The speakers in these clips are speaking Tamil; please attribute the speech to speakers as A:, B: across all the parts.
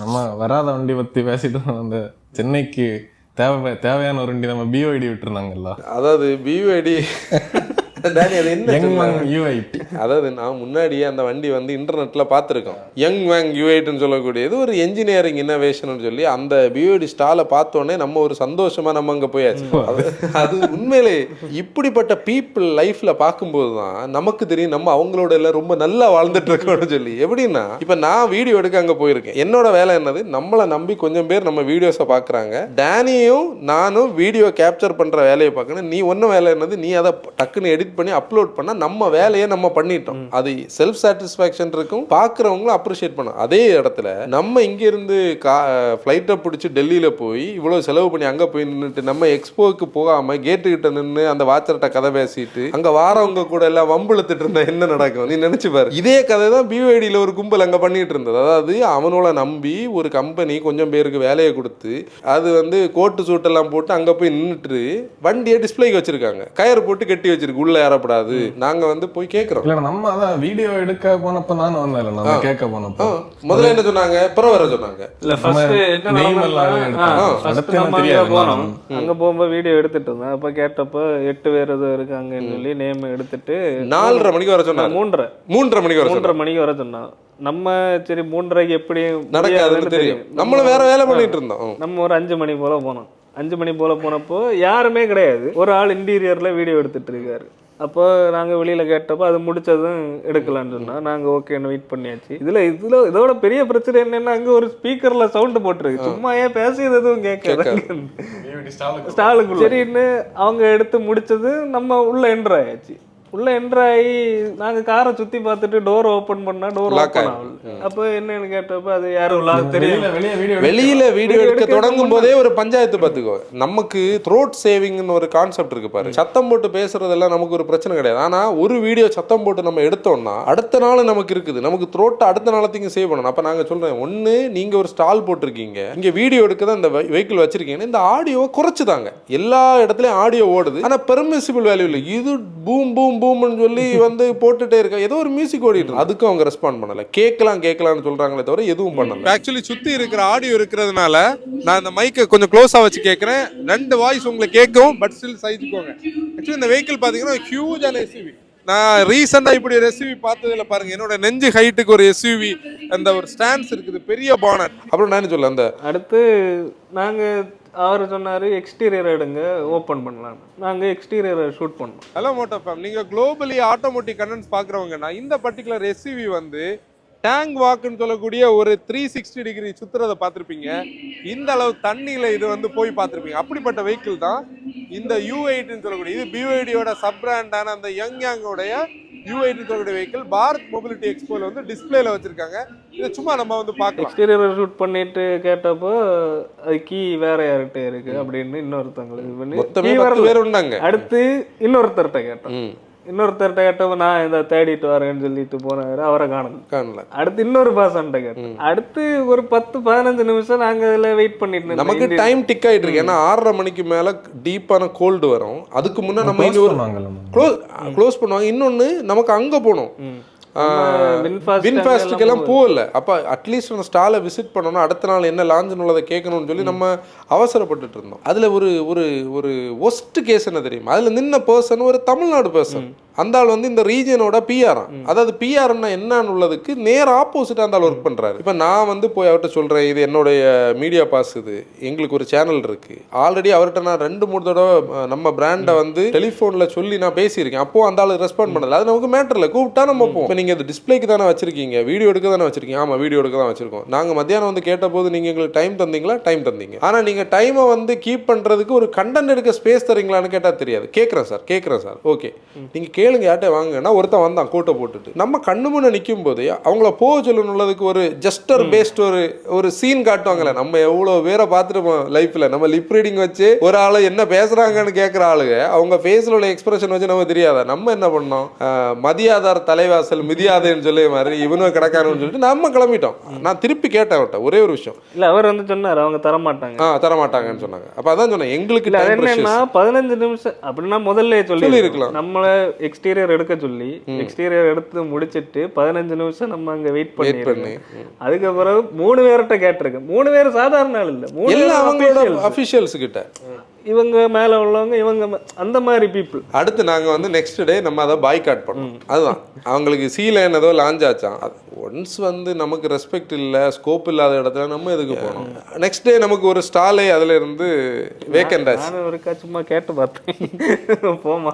A: நம்ம வராத வண்டி பத்தி பேசிட்டு அந்த சென்னைக்கு தேவையான ஒரு வண்டி நம்ம பிஓஐடி விட்டுருந்தாங்கல்ல.
B: அதாவது பிஓஐடி அது என்ன
A: யூஐடி,
B: அதாவது நான் முன்னாடியே அந்த வண்டி வந்து இன்டர்நெட்ல பார்த்துருக்கோம். யங் வேங் யூஐட்னு சொல்லக்கூடியது ஒரு என்ஜினியரிங் இன்னோவேஷன் சொல்லி அந்த பிஓடி ஸ்டாலை பார்த்தோன்னே நம்ம ஒரு சந்தோஷமா நம்ம அங்கே போயாச்சு. அது உண்மையிலே இப்படிப்பட்ட பீப்புள் லைஃப்ல பார்க்கும்போது தான் நமக்கு தெரியும் நம்ம அவங்களோட எல்லாம் ரொம்ப நல்லா வாழ்ந்துட்டு இருக்கோம்னு சொல்லி. எப்படின்னா இப்போ நான் வீடியோ எடுக்க அங்கே போயிருக்கேன். என்னோட வேலை என்னது, நம்மளை நம்பி கொஞ்சம் பேர் நம்ம வீடியோஸை பார்க்குறாங்க. டேனியும் நானும் வீடியோ கேப்சர் பண்ணுற வேலையை பார்க்கணும். நீ ஒன்றும் வேலை என்னது, நீ அதை டக்குன்னு எடிட் பண்ணி அப்லோட் பண்ணா நம்ம வேலையை நம்ம பண்ணிட்டோம். அது செல்ஃப் சாட்டிஸ்ஃபேக்ஷன் இருக்கும், பார்க்குறவங்களும் அப்ரிஷியேட் பண்ணும். அதே இடத்துல நம்ம இங்கிருந்து ஃப்ளைட்டை பிடிச்சி டெல்லியில் போய் இவ்வளோ செலவு பண்ணி அங்கே போய் நின்றுட்டு நம்ம எக்ஸ்போக்கு போகாமல் கேட்டுக்கிட்ட நின்று அந்த வாட்சர்கிட்ட கதை பேசிட்டு அங்கே வாரவங்க கூட எல்லாம் வம்புழுத்துட்டு இருந்தா என்ன நடக்கும் நீ நினச்சி பாரு. இதே கதை தான் பிஓஐடியில் ஒரு கும்பல் அங்கே பண்ணிட்டு இருந்தது. அதாவது அவனோட நம்பி ஒரு கம்பெனி கொஞ்சம் பேருக்கு வேலையை கொடுத்து அது வந்து கோட்டு சூட்டெல்லாம் போட்டு அங்கே போய் நின்றுட்டு வண்டியை டிஸ்பிளேக்கு வச்சிருக்காங்க, கயர் போட்டு கட்டி வச்சிருக்கு, உள்ள ஏறப்படாது. நாங்க வந்து போய் கேட்கிறோம்.
A: இல்ல நம்ம அதான் வீடியோ எடுக்க போனப்ப தான் வந்தால நம்ம கேட்க போனப்போ
B: முதல்ல என்ன சொன்னாங்க, அப்புறம் வர சொன்னாங்க.
C: இல்ல ஃபர்ஸ்ட் போனோம், அங்க போகும்போது வீடியோ எடுத்துட்டு இருந்தேன். அப்ப கேட்டப்ப 8 பேர் ஏதோ இருக்காங்கன்னு சொல்லி நேம் எடுத்துட்டு
B: 4:30 மணிக்கு வர சொன்னாங்க.
C: 3:30 மணிக்கு வர சொன்னாங்க. நம்ம சரி 3:30க்கு எப்படி
B: நடக்காதுன்னு தெரியும், நம்மளும் வேற வேலை பண்ணிட்டு இருந்தோம்.
C: நம்ம ஒரு 5 மணி போல போனோம். 5 மணி போல போனப்போ யாருமே கிடையாது, ஒரு ஆள் இன்டீரியர்ல வீடியோ எடுத்துட்டு இருக்காரு. அப்போ நாங்கள் வெளியில் கேட்டப்போ அது முடிச்சதும் எடுக்கலான்னு சொன்னால் நாங்கள் ஓகேன்னு வெயிட் பண்ணியாச்சு. இதோட பெரிய பிரச்சனை என்னென்னா அங்கே ஒரு ஸ்பீக்கரில் சவுண்டு போட்டிருக்கு, சும்மா ஏன் பேசியது எதுவும் கேட்க ஸ்டாலுக்குள்ள. சரின்னு அவங்க எடுத்து முடிச்சது நம்ம உள்ள என்ட்ரு ஆயாச்சு. உள்ள என்ட்ராகி நாங்கள் காரை சுற்றி பார்த்துட்டு டோர் ஓப்பன் பண்ணா டோர் ஓப்பன் ஆகல. அப்போ என்னன்னு கேட்டப்போ அது யாரும் தெரியல.
B: வெளியில வீடியோ எடுக்க தொடங்கும் போதே ஒரு பஞ்சாயத்து பார்த்துக்கோ. நமக்கு த்ரோட் சேவிங்னு ஒரு கான்செப்ட் இருக்கு பாரு. சத்தம் போட்டு பேசுறதெல்லாம் நமக்கு ஒரு பிரச்சனை கிடையாது. ஆனா ஒரு வீடியோ சத்தம் போட்டு நம்ம எடுத்தோம்னா அடுத்த நாள் நமக்கு இருக்குது, நமக்கு த்ரோட்டை அடுத்த நாளத்தையும் சேவ் பண்ணணும். அப்ப நாங்க சொல்றேன், ஒன்னு நீங்க ஒரு ஸ்டால் போட்டிருக்கீங்க, இங்க வீடியோ எடுக்க தான் இந்த வெஹிக்கிள் வச்சிருக்கீங்க, இந்த ஆடியோவை குறைச்சுதாங்க. எல்லா இடத்துலயும் ஆடியோ ஓடுது, ஆனா பெர்மிசிபிள் வேல்யூ இல்லை. இது பூம் பூம் பூம்னு சொல்லி வந்து போட்டுட்டே இருக்க, ஏதோ ஒரு மியூசிக் ஓடிட்டு அதுக்கும் அவங்க ரெஸ்பாண்ட் பண்ணல. கேட்கலாம்னு சொல்றாங்களே தவிர எதுவும் பண்ணல. ஆக்சுவலி சுத்தி இருக்கிற ஆடியோ இருக்கிறதுனால நான் இந்த மைக்கை கொஞ்சம் க்ளோஸா வச்சு கேட்கிறேன். 2 வாய்ஸ் உங்களுக்கு கேட்கும், பட் ஸ்டில் சைஸுக்கோங்க. ஆக்சுவலி இந்த வெஹிக்கிள் பாத்தீங்கன்னா ஹியூஜான எஸ்யூவி. நான் ரீசெண்டா இப்படி ஒரு எஸ்யூவி பார்த்ததுல பாருங்க, என்னோட நெஞ்சு ஹைட்டுக்கு ஒரு எஸ்யூவி, அந்த ஒரு ஸ்டாண்ட்ஸ் இருக்குது, பெரிய பானட். அப்புறம் நான் சொல்ல அந்த அடுத்து
C: நாங்க அவர் சொன்னார் எக்ஸ்டீரியர் எடுங்க ஓப்பன் பண்ணலாம். நாங்கள் எக்ஸ்டீரியர் ஷூட் பண்ணோம்.
B: ஹலோ மோட்டோ ஃபேம், நீங்கள் குளோபலி ஆட்டோமோட்டிவ் கண்டென்ட்ஸ் பார்க்குறவங்கன்னா இந்த பர்டிகுலர் எஸ்யூவி வந்து டேங்க் வாக்குன்னு சொல்லக்கூடிய ஒரு 360 டிகிரி சுற்றுறதை பார்த்துருப்பீங்க. இந்த அளவு தண்ணியில் இது வந்து போய் பார்த்துருப்பீங்க. அப்படிப்பட்ட வெஹிக்கிள் தான் இந்த U8ன்னு சொல்லக்கூடிய, இது பிஓஐடியோட சப் பிராண்டான அந்த யங்கோடைய U8ன்னு சொல்லக்கூடிய வெஹிக்கிள் பாரத் மொபிலிட்டி எக்ஸ்போல வந்து டிஸ்பிளேல வச்சிருக்காங்க. இதை சும்மா நம்ம வந்து பார்க்கலாம்.
C: எக்ஸ்டீரியர் ஷூட் பண்ணிட்டு கேட்டப்போ அது கீ வேற யார்கிட்ட இருக்கு அப்படின்னு இன்னொருத்தவங்களுக்கு பண்ணி அடுத்து இன்னொருத்தர்கிட்ட கேட்டோம். இன்னொருத்தர்கிட்ட கேட்டப்ப நான் இந்த தேடிட்டு வரேன்னு சொல்லிட்டு போனாரு, அவரை காணல. அடுத்து இன்னொரு பாசன்ட்ட கேட்டேன். அடுத்து ஒரு 10-15 நிமிஷம் நாங்க இதுல வெயிட் பண்ணிட்டு
B: நமக்கு டைம் டிக் ஆயிட்டு இருக்கு. ஏன்னா 6:30 மணிக்கு மேல டீப்பான கோல்டு வரும். அதுக்கு முன்ன நம்ம க்ளோஸ் பண்ணுவாங்க. இன்னொன்னு நமக்கு அங்க போனோம், வின்ஃபாஸ்ட்டுக்கெல்லாம் போகல. அப்போ அட்லீஸ்ட் அந்த ஸ்டாலை விசிட் பண்ணோம்னா அடுத்த நாள் என்ன லான்ச்னு உள்ளதை கேட்கணும்னு சொல்லி நம்ம அவசரப்பட்டுட்டு இருந்தோம். அதில் ஒரு ஒரு ஒரு ஒஸ்ட் கேஸ் என்ன தெரியும், அதில் நின்ன பர்சன் ஒரு தமிழ்நாடு பர்சன். அந்த ஆள் வந்து இந்த ரீஜனோட பிஆர், அதாவது பிஆர்னா என்னன்னு உள்ளதுக்கு நேர் ஆப்போசிட்டாக அந்த ஆள் ஒர்க் பண்ணுறாரு. இப்போ நான் வந்து போய் அவர்கிட்ட சொல்கிறேன், இது என்னுடைய மீடியா பாஸ், இது எங்களுக்கு ஒரு சேனல் இருக்குது. ஆல்ரெடி அவர்கிட்ட நான் 2-3 தடவை நம்ம பிராண்டை வந்து டெலிஃபோனில் சொல்லி நான் பேசியிருக்கேன். அப்போது அந்த ஆள் ரெஸ்பாண்ட் பண்ணல. அது நமக்கு மேட்டர் இல்லை, கூப்பிட்டா நம்ம போவோம். இப்போ நீங்கள் இது டிஸ்பிளேக்கு தானே வச்சிருக்கீங்க, வீடியோ எடுக்க தானே வச்சிருக்கீங்க. ஆமாம், வீடியோ எடுக்க தான் வச்சிருக்கோம். நாங்கள் மத்தியானம் வந்து கேட்ட போது நீங்கள் எங்களுக்கு டைம் தந்தீங்களா? டைம் தந்தீங்க. ஆனால் நீங்கள் டைமை வந்து கீப் பண்ணுறதுக்கு ஒரு கண்டென்ட் எடுக்க ஸ்பேஸ் தரீங்களான்னு கேட்டால் தெரியாது. கேட்குறேன் சார், ஓகே நீங்கள் கேளுங்க, யார்ட்ட வாங்கன்னா ஒருத்தன் வந்தான் கோட்டை போட்டுட்டு. நம்ம கண்ணு முன்ன நிற்கும் போது அவங்கள போக சொல்லணுள்ளதுக்கு ஒரு ஜஸ்டர் பேஸ்ட் ஒரு சீன் காட்டுவாங்கல்ல. நம்ம எவ்வளோ பேரை பார்த்துருப்போம் லைஃப்ல. நம்ம லிப் ரீடிங் வச்சு ஒரு ஆளு என்ன பேசுறாங்கன்னு கேட்குற ஆளுங்க அவங்க ஃபேஸ்ல உள்ள எக்ஸ்பிரஷன் வச்சு நமக்கு தெரியாதா. நம்ம என்ன பண்ணோம், மதியாதார் தலைவாசல் மிதியாதேன்னு சொல்லி மாதிரி இவனும் கிடக்காருன்னு சொல்லிட்டு நம்ம கிளம்பிட்டோம். நான் திருப்பி கேட்டேன் அவர்கிட்ட ஒரே ஒரு விஷயம்.
C: இல்லை, அவர் வந்து சொன்னார் அவங்க
B: தரமாட்டாங்கன்னு சொன்னாங்க. அப்போ அதான் சொன்னேன், எங்களுக்கு
C: 15 நிமிஷம் அப்படின்னா முதல்ல சொல்லி இருக்கலாம். நம்மள எக்ஸ்டீரியர் எடுக்க சொல்லி எக்ஸ்டீரியர் எடுத்து முடிச்சிட்டு 15 நிமிஷம் நம்ம அங்க வெயிட் பண்ணி அதுக்கப்புறம் 3 பேர்கிட்ட கேட்டிருக்கேன். 3 பேர் சாதாரண ஆள் இல்ல, 3
B: எல்லாம் அவங்களோட அஃபிஷியல்ஸ் கிட்ட
C: இவங்க மேல உள்ளவங்க இவங்க அந்த மாதிரி பீப்புள்.
B: அடுத்து நாங்க வந்து நெக்ஸ்ட் டே நம்ம அதை பாய்காட் பண்ணோம். அதுதான் அவங்களுக்கு சீலைன் ஏதோ லான்ச் ஆச்சான். ஒன்ஸ் வந்து நமக்கு ரெஸ்பெக்ட் இல்லை, ஸ்கோப் இல்லாத இடத்துல நம்ம எதுக்கு போனோம். நெக்ஸ்ட் டே நமக்கு ஒரு ஸ்டாலே அதுல இருந்து வேக்கண்ட் ஆச்சு.
C: நான் ஒருக்கா சும்மா கேட்டு பார்த்தேன் போமா.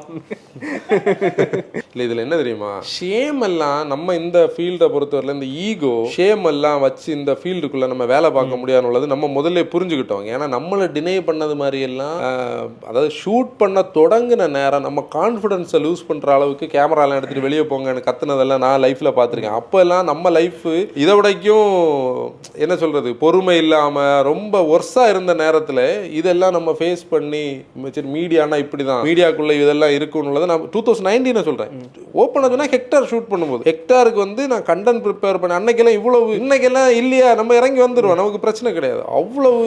B: இல்லை இதில் என்ன தெரியுமா, ஷேம் எல்லாம் நம்ம இந்த ஃபீல்டை பொறுத்தவரையில் இந்த ஈகோ ஷேம் எல்லாம் வச்சு இந்த ஃபீல்டுக்குள்ளே நம்ம வேலை பார்க்க முடியாதுன்னு நம்ம முதல்ல புரிஞ்சுக்கிட்டோம். ஏன்னா நம்மளை டினை பண்ணது மாதிரி எல்லாம் அதாவது ஷூட் பண்ண தொடங்கின நேரம் நம்ம கான்ஃபிடென்ஸை லூஸ் பண்ணுற அளவுக்கு கேமராலாம் எடுத்துகிட்டு வெளியே போங்கன்னு கத்துனதெல்லாம் நான் லைஃப்பில் பார்த்துருக்கேன். அப்போ எல்லாம் நம்ம லைஃப் இதை விடைக்கும் என்ன சொல்கிறது பொறுமை இல்லாமல் ரொம்ப ஒர்ஸாக இருந்த நேரத்தில் இதெல்லாம் நம்ம ஃபேஸ் பண்ணி சரி மீடியானா இப்படி தான், மீடியாக்குள்ளே இதெல்லாம் இருக்குன்னு நான் 2019 சொல்கிறேன். ஓப்பனாக சொன்னால் ஹெக்டார் ஷூட் பண்ணும்போது ஹெக்டாருக்கு வந்து நான் கண்டென்ட் ப்ரிப்பேர் பண்ணேன். அன்னைக்கெல்லாம் இவ்வளவு, இன்னைக்கெல்லாம் இல்லையா நம்ம இறங்கி வந்துடுவோம், நமக்கு பிரச்சனை கிடையாது. அவ்வளவு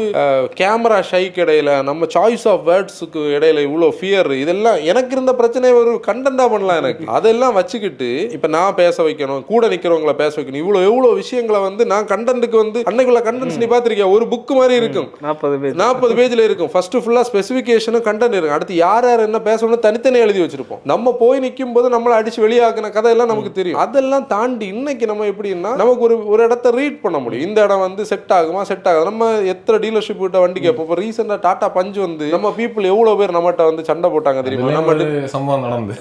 B: கேமரா ஷைக்கு இடையில நம்ம சாய்ஸ் ஆஃப் வேர்ட்ஸுக்கு இடையில இவ்வளோ ஃபியர், இதெல்லாம் எனக்கு இருந்த பிரச்சனை ஒரு கண்டென்ட்டாக பண்ணலாம். எனக்கு அதெல்லாம் வச்சுக்கிட்டு இப்போ நான் பேச வைக்கணும், கூட நிற்கிறவங்களை பேச வைக்கணும், எவ்வளோ விஷயங்களை வந்து நான் கண்டென்ட்டுக்கு வந்து அன்னைக்குள்ள கண்டென்ட்ஸ் நீ பார்த்துருக்கியா, ஒரு புக் மாதிரி இருக்கும் 40 பேஜில் இருக்கும். ஃபர்ஸ்ட் ஃபுல்லாக ஸ்பெசிஃபிகேஷனும் கண்டென்ட் இருக்கும். அடுத்து யார் யார் என்ன பேசணும்னு தனித்தனியாக எழுதி வச்சிருப்போம். நம்ம போய் நிற்கும் போது நம்மளை அடிச்சு வெளியாக்குன கதையெல்லாம் நமக்கு தெரியும். அதெல்லாம் தாண்டி இன்னைக்கு நம்ம எப்படின்னா நமக்கு ஒரு இடத்த ரீட் பண்ண முடியும். இந்த இடம் வந்து செட் ஆகுமா செட் ஆகுது. நம்ம எத்தனை டீலர்ஷிப் கிட்ட வண்டி கேட்போம். இப்போ ரீசெண்டாக டாடா பஞ்ச் வந்து நம்ம பீப்புள் எவ்வளவு பேர் நம்மகிட்ட வந்து சண்டை போட்டாங்க தெரியுமா. நம்ம
A: சம்பவம் நடந்து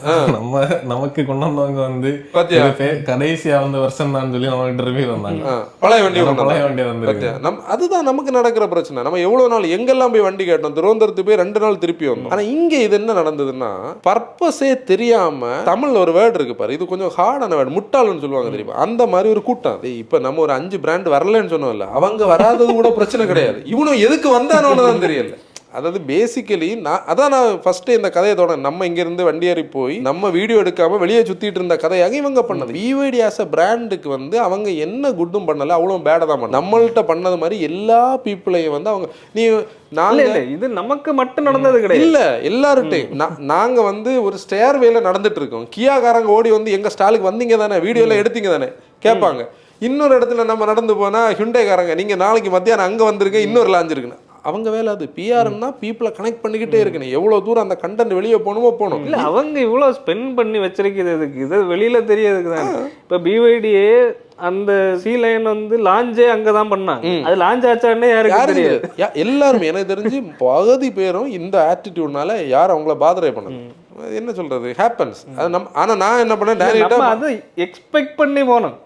A: நமக்கு கொண்டு வந்தவங்க வந்து கடைசியா வந்த வருஷம் தான் சொல்லி நம்ம ரிவ்யூ வந்தாங்க. பழைய வண்டி வந்து
B: அதுதான் நமக்கு நடக்கிற பிரச்சனை. நம்ம எவ்வளவு நாள் எங்கெல்லாம் போய் வண்டி கேட்டோம், திருவனந்தபுரத்து போய் 2 நாள் திருப்பி வந்தோம். ஆனா இங்க இது என்ன நடந்ததுன்னா பர்பஸே தெரியாம தமிழ்ல ஒரு வேர்டு இருக்கு பாரு, இது கொஞ்சம் ஹார்டான வேர்டு, முட்டாள்னு சொல்லுவாங்க தெரியுமா. அந்த மாதிரி ஒரு கூட்டம். இப்ப நம்ம ஒரு 5 பிராண்ட் வரலன்னு சொன்னோம்ல, அவங்க வராதது கூட பிரச்சனை கிடையாது, இவனும் எதுக்கு வந்தானோன்னு தான் தெரியல. அதாவது பேசிக்கலி நான் ஃபர்ஸ்ட் இந்த கதையை தொடங்க, நம்ம இங்கிருந்து வண்டி ஏறி போய் நம்ம வீடியோ எடுக்காம வெளியே சுத்திட்டு இருந்த கதையாக இவங்க பண்ணது. BYD ஆஸ் அ பிராண்டுக்கு வந்து அவங்க என்ன குட்டும் பண்ணல, அவ்வளோ பேடாக தான் பண்ண. நம்மள்கிட்ட பண்ணது மாதிரி எல்லா பீப்புளையும் வந்து அவங்க
C: இது நமக்கு மட்டும் நடந்தது கிடையாது,
B: இல்ல எல்லார்ட்டையும். நாங்க வந்து ஒரு ஸ்டேர்வேல நடந்துட்டு இருக்கோம், கியாக்காரங்க ஓடி வந்து எங்க ஸ்டாலுக்கு வந்தீங்க தானே, வீடியோல எடுத்தீங்க தானே கேட்பாங்க. இன்னொரு இடத்துல நம்ம நடந்து போனா ஹுண்டைக்காரங்க நீங்க நாளைக்கு மத்தியானம் அங்க வந்திருக்க, இன்னொரு லாஞ்ச் இருக்குன்னு. அவங்க வேலை அது. பிஆர்னா பீப்புளை கனெக்ட் பண்ணிக்கிட்டே இருக்கணும். எவ்வளோ தூரம் அந்த கண்டென்ட் வெளியே போகணுமோ போகணும்.
C: இல்லை அவங்க இவ்வளோ ஸ்பெண்ட் பண்ணி வச்சிருக்கிறது இது வெளியில தெரியறதுக்கு தான். இப்போ BYDயே அந்த C-லைன் வந்து லாஞ்சே அங்கதான் பண்ணாங்க. அது லாஞ்ச் ஆச்சானே யாருக்கு தெரியாது.
B: எல்லாருமே எனக்கு தெரிஞ்சு பகுதி பேரும் இந்த ஆட்டிடியூட்னால யாரும் அவங்கள பாதரை பண்ணது. என்ன சொல்றது ஹேப்பன்ஸ். ஆனா நான் என்ன பண்ணேன்,
C: அதை எக்ஸ்பெக்ட் பண்ணி போனோம்.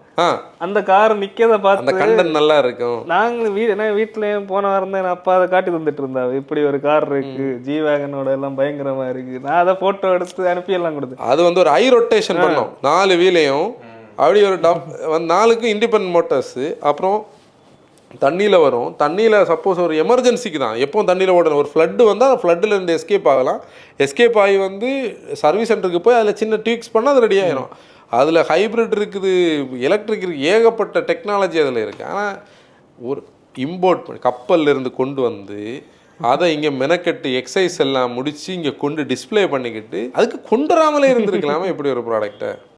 C: அந்த கார் நிக்கதை பார்த்து
B: அந்த கண்டென்ட் நல்லா இருக்கும்.
C: நாங்க வீட்டுலயும் போன வாரம் தான் அப்பா அதை காட்டி தந்துட்டு இருந்தா, இப்படி ஒரு கார் இருக்கு G-Wagon-ஓட எல்லாம் பயங்கரமா இருக்கு. நான் அதை போட்டோ எடுத்து அனுப்பி எல்லாம் கொடுத்தேன்.
B: அது வந்து ஒரு ஐ ரொட்டேஷன் பண்ணோம் 4 வீலையும். அப்படி ஒரு 4க்கும் இண்டிபெண்டன்ட் மோட்டர்ஸ். அப்புறம் தண்ணியில் வரும். தண்ணியில் சப்போஸ் ஒரு எமர்ஜென்சிக்கு தான் எப்போவும் தண்ணியில் ஓடணும். ஒரு ஃப்ளட்டு வந்தால் அந்த ஃப்ளட்டில் இருந்து எஸ்கேப் ஆகலாம். எஸ்கேப் ஆகி வந்து சர்வீஸ் சென்டருக்கு போய் அதில் சின்ன ட்வீக்ஸ் பண்ணால் அது ரெடி ஆகிடும். அதில் ஹைப்ரிட் இருக்குது, எலக்ட்ரிக் இருக்குது, ஏகப்பட்ட டெக்னாலஜி அதில் இருக்குது. ஆனால் ஒரு இம்போர்ட் பண்ணி கப்பலில் இருந்து கொண்டு வந்து அதை இங்கே மெனக்கட்டு எக்ஸசைஸ் எல்லாம் முடித்து இங்கே கொண்டு டிஸ்பிளே பண்ணிக்கிட்டு அதுக்கு கொண்டு வராமலே இருந்திருக்கலாமா இப்படி ஒரு ப்ராடக்டை.